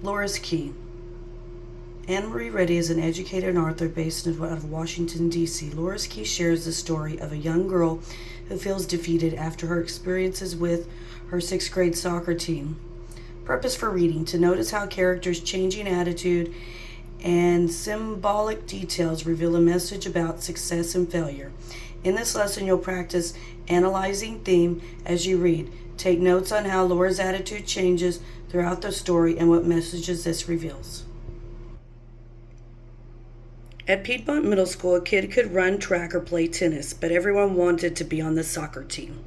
Laura's Key. Anne-Marie Reidy is an educator and author based out of Washington, D.C. Laura's Key shares the story of a young girl who feels defeated after her experiences with her sixth grade soccer team. Purpose for reading: to notice how characters' changing attitude and symbolic details reveal a message about success and failure. In this lesson, you'll practice analyzing theme as you read. Take notes on how Laura's attitude changes throughout the story and what messages this reveals. At Piedmont Middle School, a kid could run track or play tennis, but everyone wanted to be on the soccer team.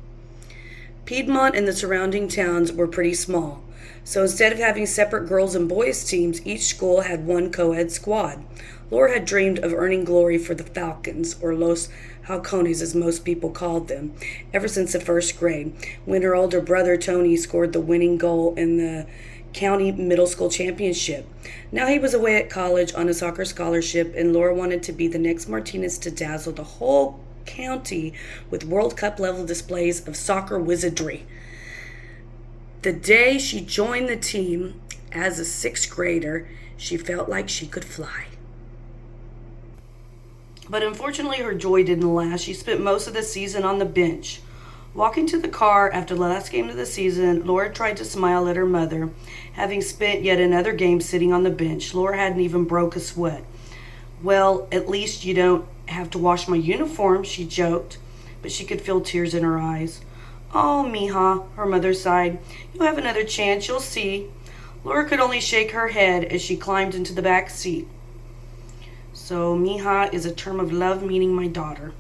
Piedmont and the surrounding towns were pretty small, so instead of having separate girls and boys teams, each school had one co-ed squad. Laura had dreamed of earning glory for the Falcons, or Los Halcones as most people called them, ever since the first grade, when her older brother Tony scored the winning goal in the county middle school championship. Now he was away at college on a soccer scholarship, and Laura wanted to be the next Martinez to dazzle the whole county with World Cup level displays of soccer wizardry. The day she joined the team as a sixth grader, she felt like she could fly. But unfortunately, her joy didn't last. She spent most of the season on the bench. Walking to the car after the last game of the season, Laura tried to smile at her mother. Having spent yet another game sitting on the bench, Laura hadn't even broke a sweat. "Well, at least you don't have to wash my uniform," she joked, but she could feel tears in her eyes. "Oh, mija," her mother sighed. "You'll have another chance, you'll see." Laura could only shake her head as she climbed into the back seat. So, mija is a term of love meaning my daughter.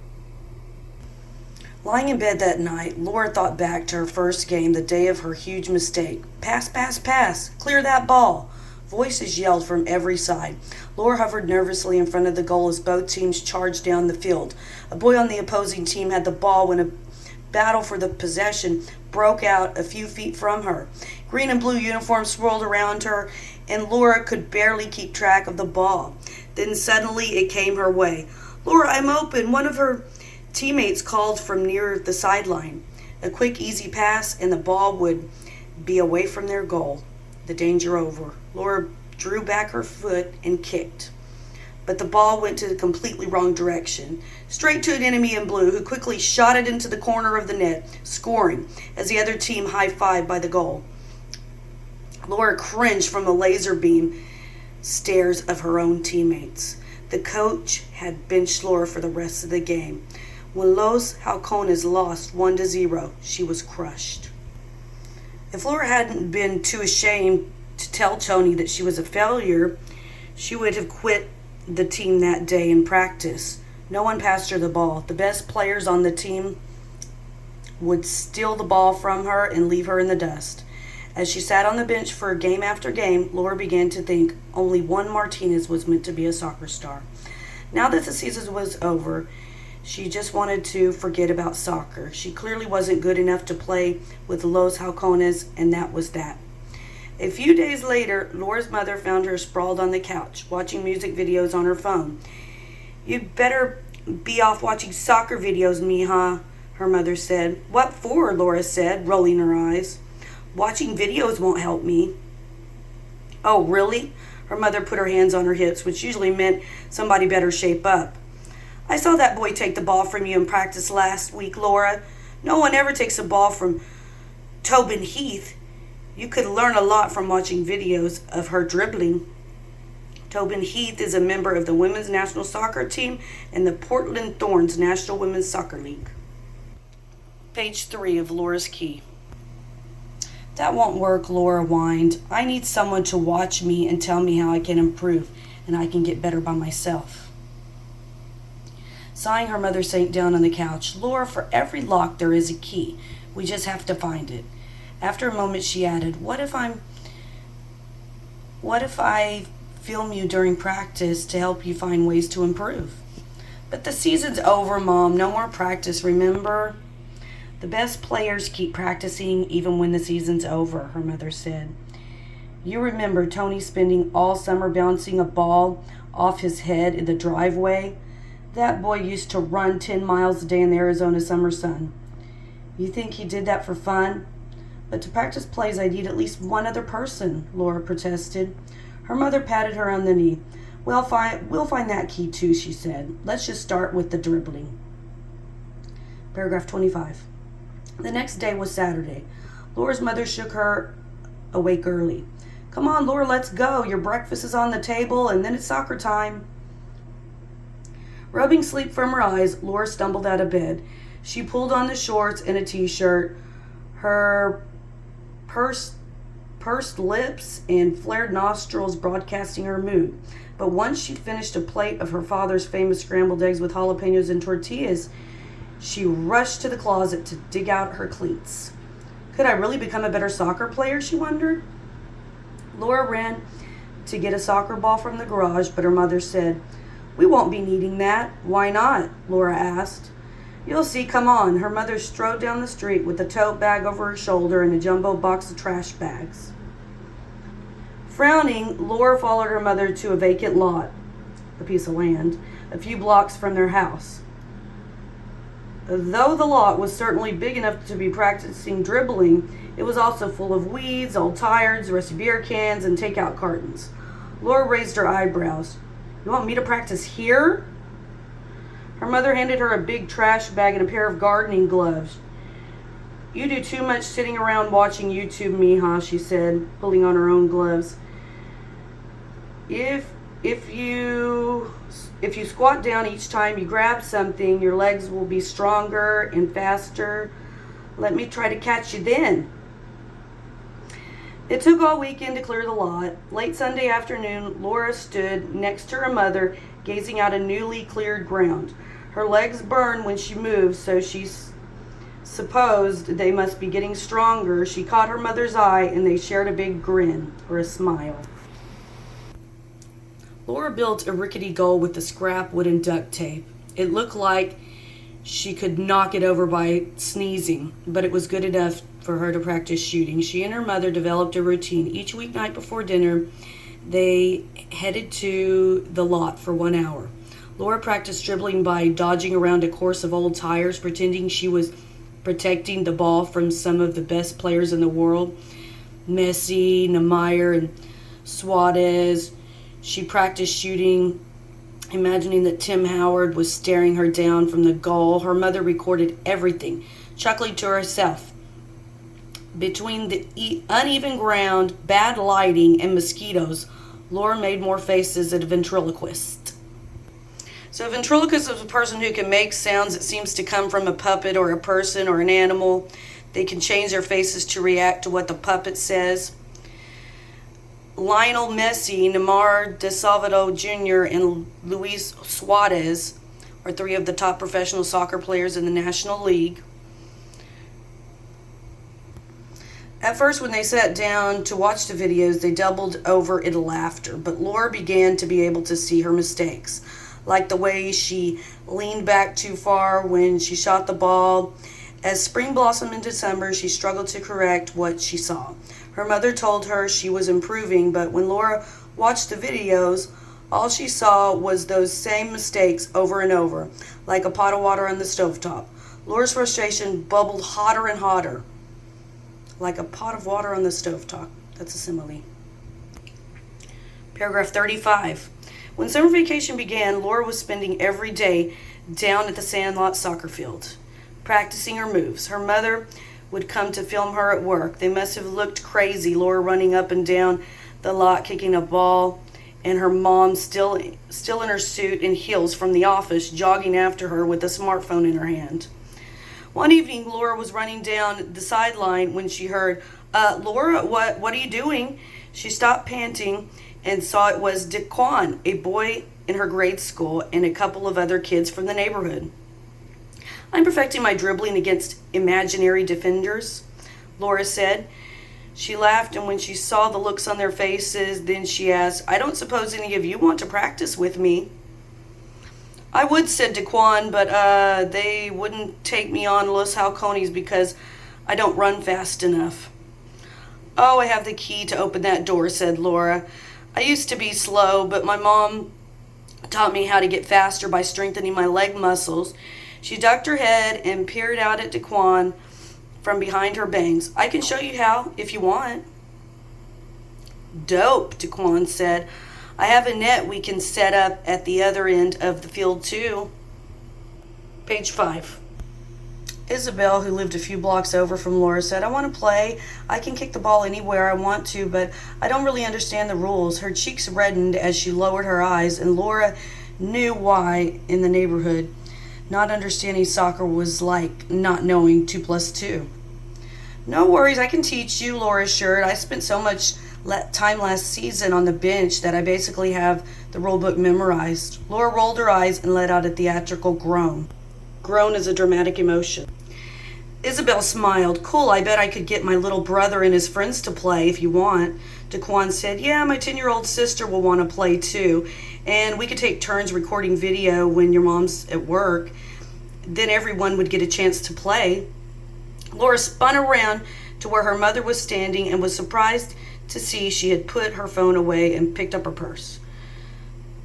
Lying in bed that night, Laura thought back to her first game, the day of her huge mistake. "Pass, pass, pass! Clear that ball!" Voices yelled from every side. Laura hovered nervously in front of the goal as both teams charged down the field. A boy on the opposing team had the ball when a battle for the possession broke out a few feet from her. Green and blue uniforms swirled around her, and Laura could barely keep track of the ball. Then suddenly it came her way. "Laura, I'm open!" One of her teammates called from near the sideline. A quick, easy pass, and the ball would be away from their goal. The danger over. Laura drew back her foot and kicked. But the ball went to the completely wrong direction, straight to an enemy in blue, who quickly shot it into the corner of the net, scoring, as the other team high-fived by the goal. Laura cringed from the laser beam stares of her own teammates. The coach had benched Laura for the rest of the game. When Los Halcones lost 1-0, she was crushed. If Laura hadn't been too ashamed to tell Tony that she was a failure, she would have quit the team that day in practice. No one passed her the ball. The best players on the team would steal the ball from her and leave her in the dust. As she sat on the bench for game after game, Laura began to think only one Martinez was meant to be a soccer star. Now that the season was over, she just wanted to forget about soccer. She clearly wasn't good enough to play with Los Halcones, and that was that. A few days later, Laura's mother found her sprawled on the couch, watching music videos on her phone. "You'd better be off watching soccer videos, mija," her mother said. "What for?" Laura said, rolling her eyes. "Watching videos won't help me." "Oh, really?" Her mother put her hands on her hips, which usually meant somebody better shape up. "I saw that boy take the ball from you in practice last week, Laura. No one ever takes a ball from Tobin Heath. You could learn a lot from watching videos of her dribbling." Tobin Heath is a member of the women's national soccer team and the Portland Thorns National Women's Soccer League. Page 3 of Laura's Key. "That won't work," Laura whined. "I need someone to watch me and tell me how I can improve, and I can get better by myself." Sighing, her mother sank down on the couch. "Laura, for every lock there is a key. We just have to find it." After a moment, she added, What if I film you during practice to help you find ways to improve?" "But the season's over, Mom. No more practice, remember?" "The best players keep practicing even when the season's over," her mother said. "You remember Tony spending all summer bouncing a ball off his head in the driveway? That boy used to run 10 miles a day in the Arizona summer sun. You think he did that for fun? But to practice plays, I need at least one other person, Laura protested. Her mother patted her on the knee. We'll find that key too, she said. Let's just start with the dribbling. Paragraph 25. The next day was Saturday. Laura's mother shook her awake early. Come on, Laura, let's go. Your breakfast is on the table, and then it's soccer time. Rubbing sleep from her eyes, Laura stumbled out of bed. She pulled on the shorts and a t-shirt, her pursed lips and flared nostrils broadcasting her mood. But once she finished a plate of her father's famous scrambled eggs with jalapenos and tortillas, she rushed to the closet to dig out her cleats. Could I really become a better soccer player, she wondered? Laura ran to get a soccer ball from the garage, but her mother said, We won't be needing that. Why not? Laura asked. You'll see, come on. Her mother strode down the street with a tote bag over her shoulder and a jumbo box of trash bags. Frowning, Laura followed her mother to a vacant lot, a piece of land, a few blocks from their house. Though the lot was certainly big enough to be practicing dribbling, it was also full of weeds, old tires, rusty beer cans, and takeout cartons. Laura raised her eyebrows. You want me to practice here? Her mother handed her a big trash bag and a pair of gardening gloves. You do too much sitting around watching YouTube, Mija, she said, pulling on her own gloves. If you squat down each time you grab something, your legs will be stronger and faster. Let me try to catch you then. It took all weekend to clear the lot. Late Sunday afternoon, Laura stood next to her mother, gazing out a newly cleared ground. Her legs burned when she moved, so she supposed they must be getting stronger. She caught her mother's eye, and they shared a big grin, or a smile. Laura built a rickety goal with the scrap wood and duct tape. It looked like she could knock it over by sneezing, but it was good enough for her to practice shooting. She and her mother developed a routine. Each weeknight before dinner, they headed to the lot for 1 hour. Laura practiced dribbling by dodging around a course of old tires, pretending she was protecting the ball from some of the best players in the world, Messi, Neymar, and Suarez. She practiced shooting, imagining that Tim Howard was staring her down from the goal. Her mother recorded everything, chuckling to herself. Between the uneven ground, bad lighting, and mosquitoes, Laura made more faces at a ventriloquist. So a ventriloquist is a person who can make sounds that seems to come from a puppet or a person or an animal. They can change their faces to react to what the puppet says. Lionel Messi, Neymar de Salvador Jr., and Luis Suarez are 3 of the top professional soccer players in the National League. At first, when they sat down to watch the videos, they doubled over in laughter, but Laura began to be able to see her mistakes, like the way she leaned back too far when she shot the ball. As spring blossomed in December, she struggled to correct what she saw. Her mother told her she was improving, but when Laura watched the videos, all she saw was those same mistakes over and over, like a pot of water on the stovetop. Laura's frustration bubbled hotter and hotter, like a pot of water on the stovetop. That's a simile. Paragraph 35. When summer vacation began, Laura was spending every day down at the Sandlot soccer field, practicing her moves. Her mother would come to film her at work. They must have looked crazy, Laura running up and down the lot kicking a ball, and her mom still in her suit and heels from the office, jogging after her with a smartphone in her hand. One evening, Laura was running down the sideline when she heard, Laura, what are you doing? She stopped panting and saw it was Daquan, a boy in her grade school, and a couple of other kids from the neighborhood. I'm perfecting my dribbling against imaginary defenders, Laura said. She laughed, and when she saw the looks on their faces, then she asked, I don't suppose any of you want to practice with me? I would, said Daquan, but they wouldn't take me on Los Halcones because I don't run fast enough. Oh, I have the key to open that door, said Laura. I used to be slow, but my mom taught me how to get faster by strengthening my leg muscles. She ducked her head and peered out at Daquan from behind her bangs. I can show you how if you want. Dope, Daquan said. I have a net we can set up at the other end of the field too. Page 5. Isabel, who lived a few blocks over from Laura, said, I want to play. I can kick the ball anywhere I want to, but I don't really understand the rules. Her cheeks reddened as she lowered her eyes, and Laura knew why in the neighborhood. Not understanding soccer was like not knowing 2 plus 2. No worries, I can teach you, Laura assured. I spent so much time last season on the bench that I basically have the rule book memorized. Laura rolled her eyes and let out a theatrical groan. Groan is a dramatic emotion. Isabel smiled. Cool, I bet I could get my little brother and his friends to play if you want. Daquan said, yeah, my 10-year-old sister will want to play too. And we could take turns recording video when your mom's at work. Then everyone would get a chance to play. Laura spun around to where her mother was standing and was surprised to see she had put her phone away and picked up her purse.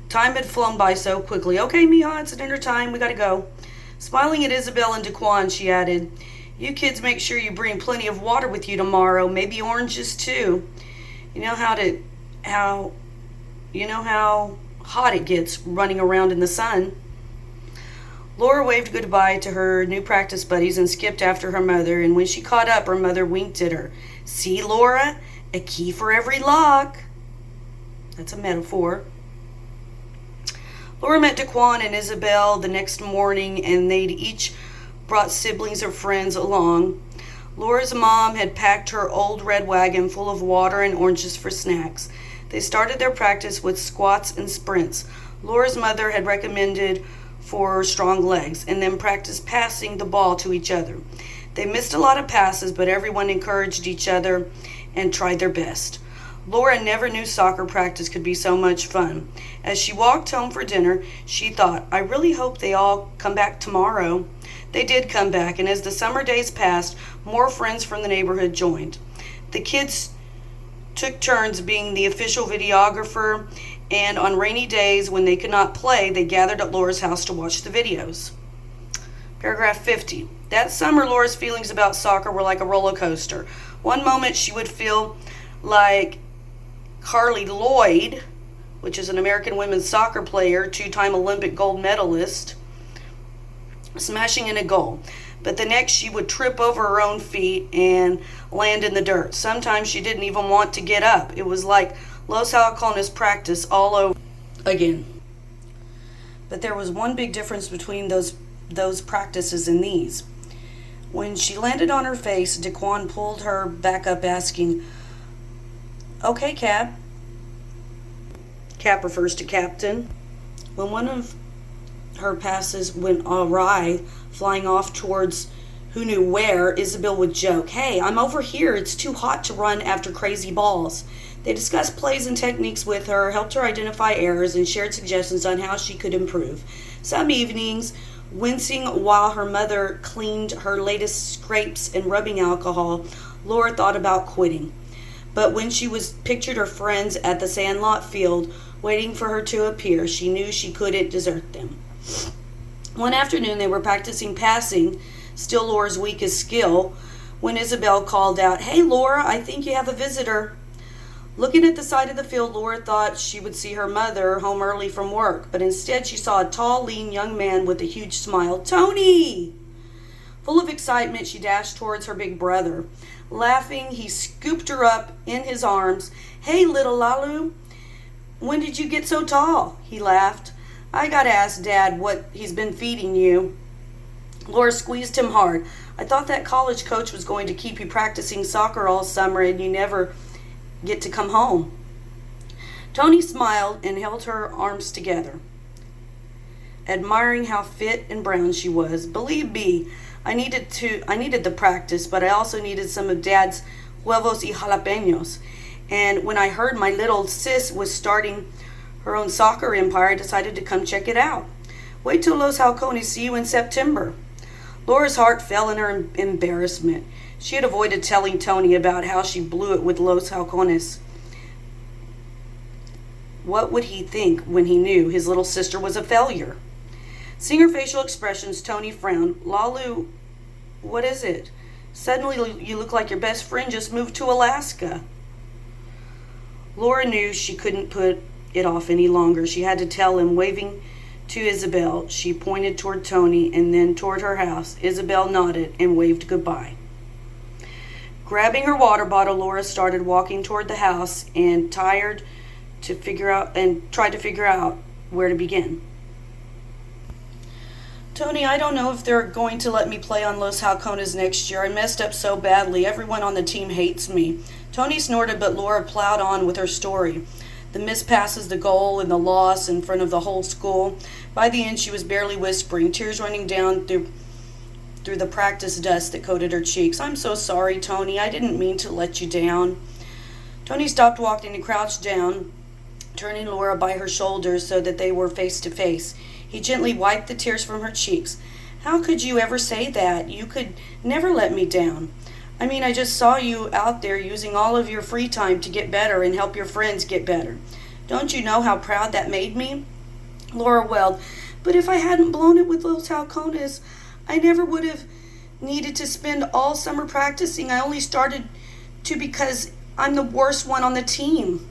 Time had flown by so quickly. Okay, mija, it's dinner time. We gotta go. Smiling at Isabel and Daquan, she added, you kids make sure you bring plenty of water with you tomorrow, maybe oranges too. You know how hot it gets running around in the sun. Laura waved goodbye to her new practice buddies and skipped after her mother, and when she caught up, her mother winked at her. See, Laura? A key for every lock. That's a metaphor. Laura met Daquan and Isabel the next morning, and they'd each brought siblings or friends along. Laura's mom had packed her old red wagon full of water and oranges for snacks. They started their practice with squats and sprints. Laura's mother had recommended for strong legs, and then practiced passing the ball to each other. They missed a lot of passes, but everyone encouraged each other and tried their best. Laura never knew soccer practice could be so much fun. As she walked home for dinner, she thought, I really hope they all come back tomorrow. They did come back, and as the summer days passed, more friends from the neighborhood joined. The kids took turns being the official videographer, and on rainy days when they could not play, they gathered at Laura's house to watch the videos. Paragraph 50. That summer, Laura's feelings about soccer were like a roller coaster. One moment she would feel like Carly Lloyd, which is an American women's soccer player, 2-time Olympic gold medalist, smashing in a goal. But the next she would trip over her own feet and land in the dirt. Sometimes she didn't even want to get up. It was like Los Halcones practice all over again. But there was one big difference between those practices and these. When she landed on her face, Daquan pulled her back up, asking, okay, Cap. Cap refers to captain. When one of her passes went awry, flying off towards who knew where, Isabel would joke, hey, I'm over here. It's too hot to run after crazy balls. They discussed plays and techniques with her, helped her identify errors, and shared suggestions on how she could improve. Some evenings, wincing while her mother cleaned her latest scrapes and rubbing alcohol, Laura thought about quitting. But when she pictured her friends at the sandlot field, waiting for her to appear, she knew she couldn't desert them. One afternoon, they were practicing passing, still Laura's weakest skill, when Isabel called out, hey, Laura, I think you have a visitor. Looking at the side of the field, Laura thought she would see her mother home early from work, but instead she saw a tall, lean young man with a huge smile. Tony! Full of excitement, she dashed towards her big brother. Laughing, he scooped her up in his arms. Hey, little Lalu, when did you get so tall? He laughed. I gotta ask Dad what he's been feeding you. Laura squeezed him hard. I thought that college coach was going to keep you practicing soccer all summer and you never get to come home. Tony smiled and held her arms together, admiring how fit and brown she was. Believe me, I needed the practice, but I also needed some of Dad's huevos y jalapenos. And when I heard my little sis was starting her own soccer empire, I decided to come check it out. Wait till Los Halcones see you in September. Laura's heart fell in her embarrassment. She had avoided telling Tony about how she blew it with Los Halcones. What would he think when he knew his little sister was a failure? Seeing her facial expressions, Tony frowned. Lalu, what is it? Suddenly you look like your best friend just moved to Alaska. Laura knew she couldn't put it off any longer. She had to tell him, waving to Isabel. She pointed toward Tony and then toward her house. Isabel nodded and waved goodbye. Grabbing her water bottle, Laura started walking toward the house and tried to figure out where to begin. Tony, I don't know if they're going to let me play on Los Halcones next year. I messed up so badly. Everyone on the team hates me. Tony snorted, but Laura plowed on with her story. The miss passes, the goal, and the loss in front of the whole school. By the end, she was barely whispering, tears running down through the practice dust that coated her cheeks. I'm so sorry, Tony. I didn't mean to let you down. Tony stopped walking and crouched down, turning Laura by her shoulders so that they were face to face. He gently wiped the tears from her cheeks. How could you ever say that? You could never let me down. I mean, I just saw you out there using all of your free time to get better and help your friends get better. Don't you know how proud that made me? Laura wailed, but if I hadn't blown it with Los Halcones, I never would have needed to spend all summer practicing. I only started to because I'm the worst one on the team.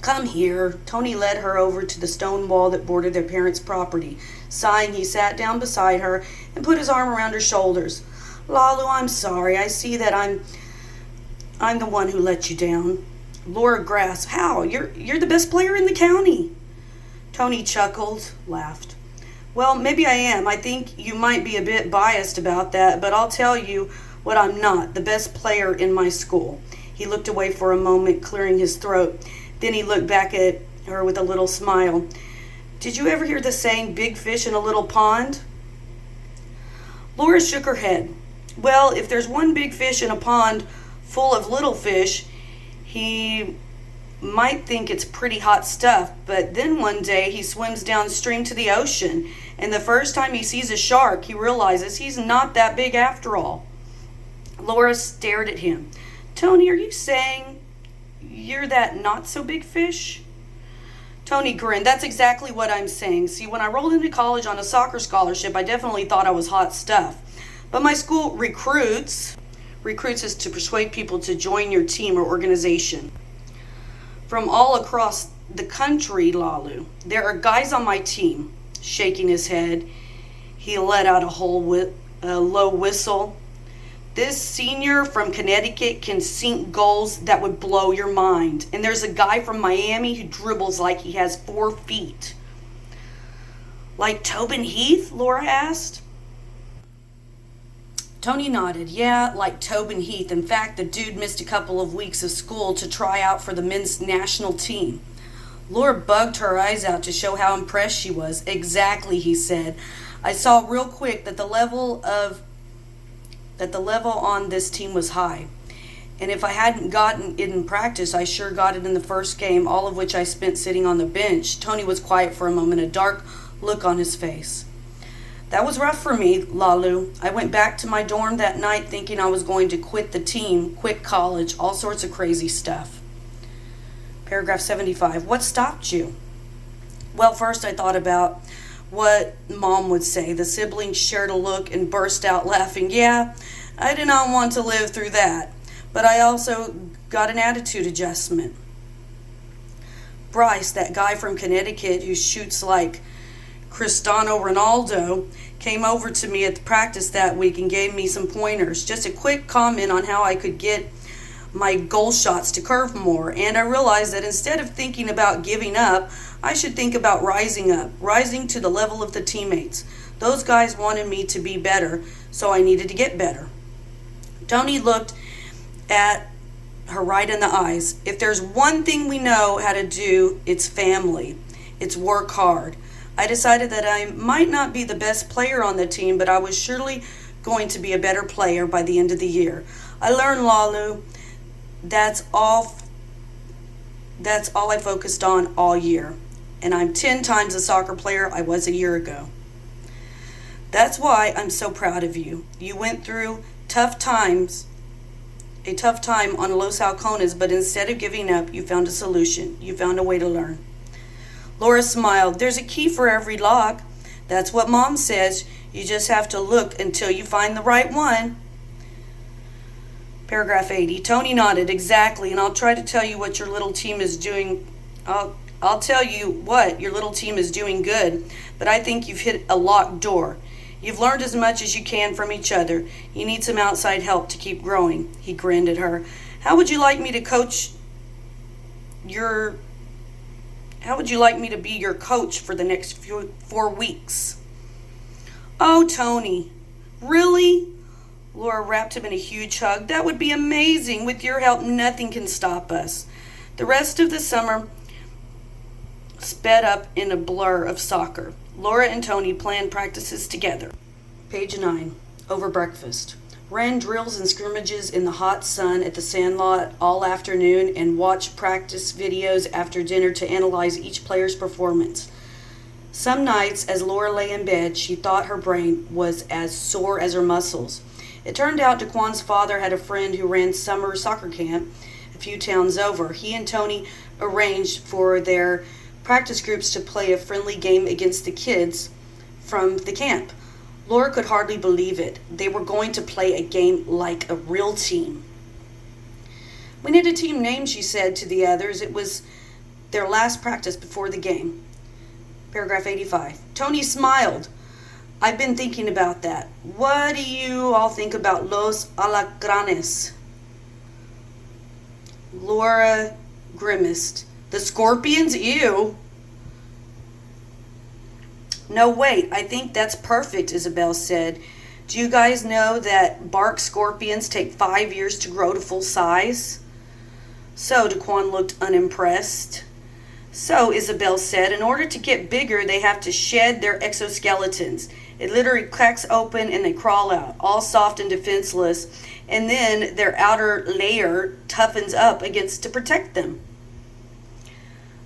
Come here. Tony led her over to the stone wall that bordered their parents' property. Sighing, he sat down beside her and put his arm around her shoulders. Lalu, I'm sorry. I see that I'm the one who let you down. Laura grasped. How? You're the best player in the county. Tony chuckled, laughed. Well, maybe I am. I think you might be a bit biased about that, but I'll tell you what I'm not, the best player in my school. He looked away for a moment, clearing his throat. Then he looked back at her with a little smile. Did you ever hear the saying, big fish in a little pond? Laura shook her head. Well, if there's one big fish in a pond full of little fish, he might think it's pretty hot stuff, but then one day he swims downstream to the ocean, and the first time he sees a shark, he realizes he's not that big after all. Laura stared at him. Tony, are you saying you're that not-so-big fish? Tony grinned. That's exactly what I'm saying. See, when I rolled into college on a soccer scholarship, I definitely thought I was hot stuff. But my school recruits is to persuade people to join your team or organization. From all across the country, Lalu, there are guys on my team. Shaking his head, he let out a low whistle. This senior from Connecticut can sink goals that would blow your mind. And there's a guy from Miami who dribbles like he has 4 feet. Like Tobin Heath? Laura asked. Tony nodded. Yeah, like Tobin Heath. In fact, the dude missed a couple of weeks of school to try out for the men's national team. Laura bugged her eyes out to show how impressed she was. Exactly, he said. I saw real quick that the level on this team was high. And if I hadn't gotten it in practice, I sure got it in the first game, all of which I spent sitting on the bench. Tony was quiet for a moment, a dark look on his face. That was rough for me, Lalu. I went back to my dorm that night thinking I was going to quit the team, quit college, all sorts of crazy stuff. Paragraph 75. What stopped you? Well, first I thought about what Mom would say. The siblings shared a look and burst out laughing. Yeah, I did not want to live through that, but I also got an attitude adjustment. Bryce, that guy from Connecticut who shoots like Cristiano Ronaldo, came over to me at the practice that week and gave me some pointers. Just a quick comment on how I could get my goal shots to curve more, and I realized that instead of thinking about giving up, I should think about rising to the level of the teammates. Those guys wanted me to be better, so I needed to get better. Tony looked at her right in the eyes. If there's one thing we know how to do, it's family. It's work hard. I decided that I might not be the best player on the team, but I was surely going to be a better player by the end of the year. I learned, Lalu, that's all I focused on all year. And I'm 10 times the soccer player I was a year ago. That's why I'm so proud of you. You went through a tough time on Los Halcones, but instead of giving up, you found a solution. You found a way to learn. Laura smiled. There's a key for every lock. That's what Mom says. You just have to look until you find the right one. Paragraph 80. Tony nodded. Exactly, and I'll try to tell you what your little team is doing. I'll tell you what your little team is doing good, but I think you've hit a locked door. You've learned as much as you can from each other. You need some outside help to keep growing. He grinned at her. How would you like me to be your coach for the next 4 weeks? Oh, Tony. Really? Laura wrapped him in a huge hug. That would be amazing. With your help, nothing can stop us. The rest of the summer sped up in a blur of soccer. Laura and Tony planned practices together. Page 9. Over breakfast. Ran drills and scrimmages in the hot sun at the sandlot all afternoon and watched practice videos after dinner to analyze each player's performance. Some nights, as Laura lay in bed, she thought her brain was as sore as her muscles. It turned out Daquan's father had a friend who ran summer soccer camp a few towns over. He and Tony arranged for their practice groups to play a friendly game against the kids from the camp. Laura could hardly believe it. They were going to play a game like a real team. We need a team name, she said to the others. It was their last practice before the game. Paragraph 85. Tony smiled. I've been thinking about that. What do you all think about Los Alacranes? Laura grimaced. The scorpions? Ew. No, wait, I think that's perfect, Isabel said. Do you guys know that bark scorpions take 5 years to grow to full size? So, Daquan looked unimpressed. So, Isabel said, in order to get bigger, they have to shed their exoskeletons. It literally cracks open and they crawl out, all soft and defenseless, and then their outer layer toughens up against to protect them.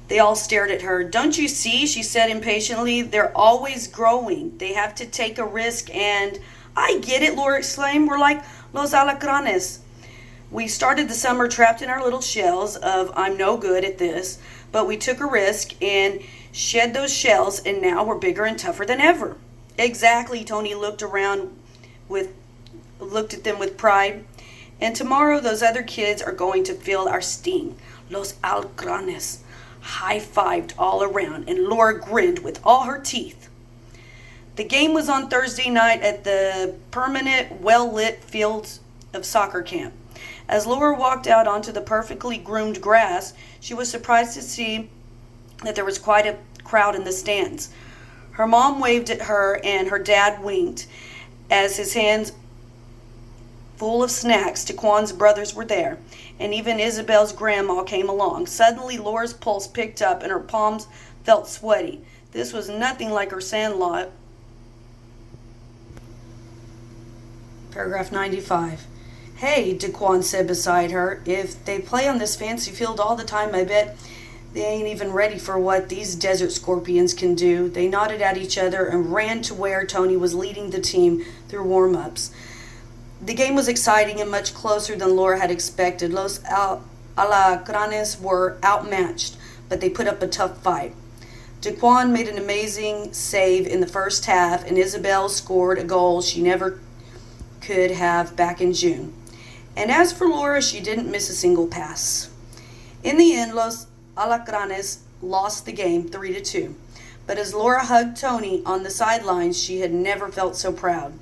They all stared at her. Don't you see, she said impatiently, they're always growing. They have to take a risk and... I get it, Laura exclaimed. We're like Los Alacranes. We started the summer trapped in our little shells of I'm no good at this, but we took a risk and shed those shells, and now we're bigger and tougher than ever. Exactly, Tony looked at them with pride. And tomorrow those other kids are going to feel our sting. Los Alacranes high-fived all around, and Laura grinned with all her teeth. The game was on Thursday night at the permanent, well-lit fields of soccer camp. As Laura walked out onto the perfectly groomed grass, she was surprised to see that there was quite a crowd in the stands. Her mom waved at her, and her dad winked as his hands full of snacks. Daquan's brothers were there, and even Isabel's grandma came along. Suddenly, Laura's pulse picked up, and her palms felt sweaty. This was nothing like her sandlot. Paragraph 95. Hey, Daquan said beside her, if they play on this fancy field all the time, I bet they ain't even ready for what these desert scorpions can do. They nodded at each other and ran to where Tony was leading the team through warm-ups. The game was exciting and much closer than Laura had expected. Los Alacranes were outmatched, but they put up a tough fight. Daquan made an amazing save in the first half, and Isabel scored a goal she never could have back in June. And as for Laura, she didn't miss a single pass. In the end, Los Alacranes lost the game 3-2. But as Laura hugged Tony on the sidelines, she had never felt so proud.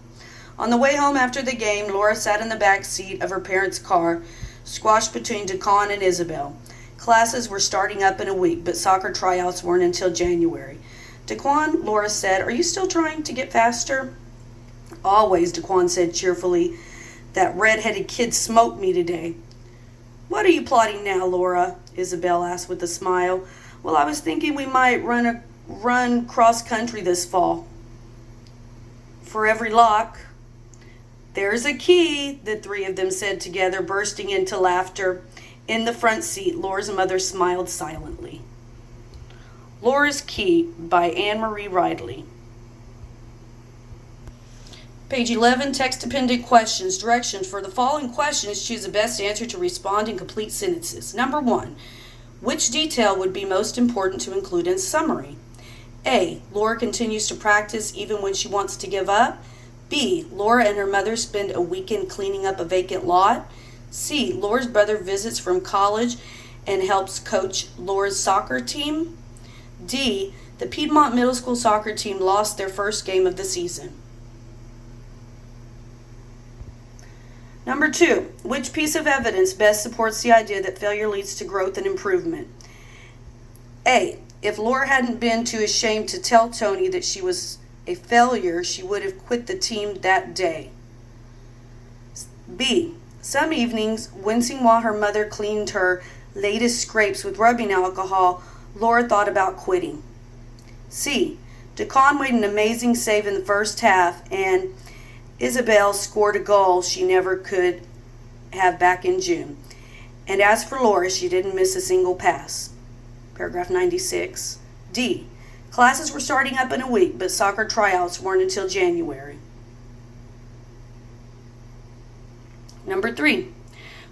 On the way home after the game, Laura sat in the back seat of her parents' car, squashed between Daquan and Isabel. Classes were starting up in a week, but soccer tryouts weren't until January. Daquan, Laura said, are you still trying to get faster? Always, Daquan said cheerfully. That red-headed kid smoked me today. What are you plotting now, Laura? Isabel asked with a smile. Well, I was thinking we might run cross-country this fall. For every lock. There's a key, the three of them said together, bursting into laughter. In the front seat, Laura's mother smiled silently. Laura's Key by Anne-Marie Reidy. Page 11, text-dependent questions. Directions. For the following questions, choose the best answer to respond in complete sentences. Number 1. Which detail would be most important to include in summary? A. Laura continues to practice even when she wants to give up. B. Laura and her mother spend a weekend cleaning up a vacant lot. C. Laura's brother visits from college and helps coach Laura's soccer team. D. The Piedmont Middle School soccer team lost their first game of the season. Number 2. Which piece of evidence best supports the idea that failure leads to growth and improvement? A. If Laura hadn't been too ashamed to tell Tony that she was a failure, she would have quit the team that day. B. Some evenings, wincing while her mother cleaned her latest scrapes with rubbing alcohol, Laura thought about quitting. C. DeCon made an amazing save in the first half, and Isabel scored a goal she never could have back in June. And as for Laura, she didn't miss a single pass. Paragraph 96. D. Classes were starting up in a week, but soccer tryouts weren't until January. Number 3.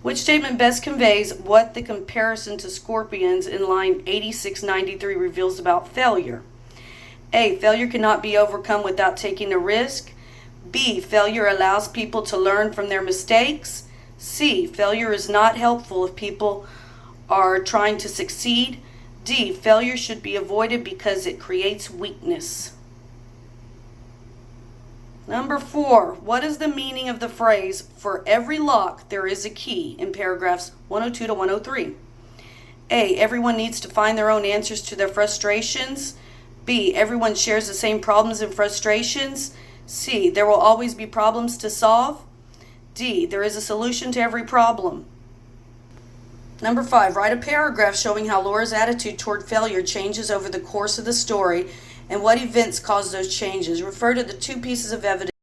Which statement best conveys what the comparison to scorpions in line 8693 reveals about failure? A. Failure cannot be overcome without taking a risk. B. Failure allows people to learn from their mistakes. C. Failure is not helpful if people are trying to succeed. D. Failure should be avoided because it creates weakness. Number 4. What is the meaning of the phrase, "For every lock there is a key," in paragraphs 102 to 103? A. Everyone needs to find their own answers to their frustrations. B. Everyone shares the same problems and frustrations. C. There will always be problems to solve. D. There is a solution to every problem. Number 5. Write a paragraph showing how Laura's attitude toward failure changes over the course of the story and what events cause those changes. Refer to the 2 pieces of evidence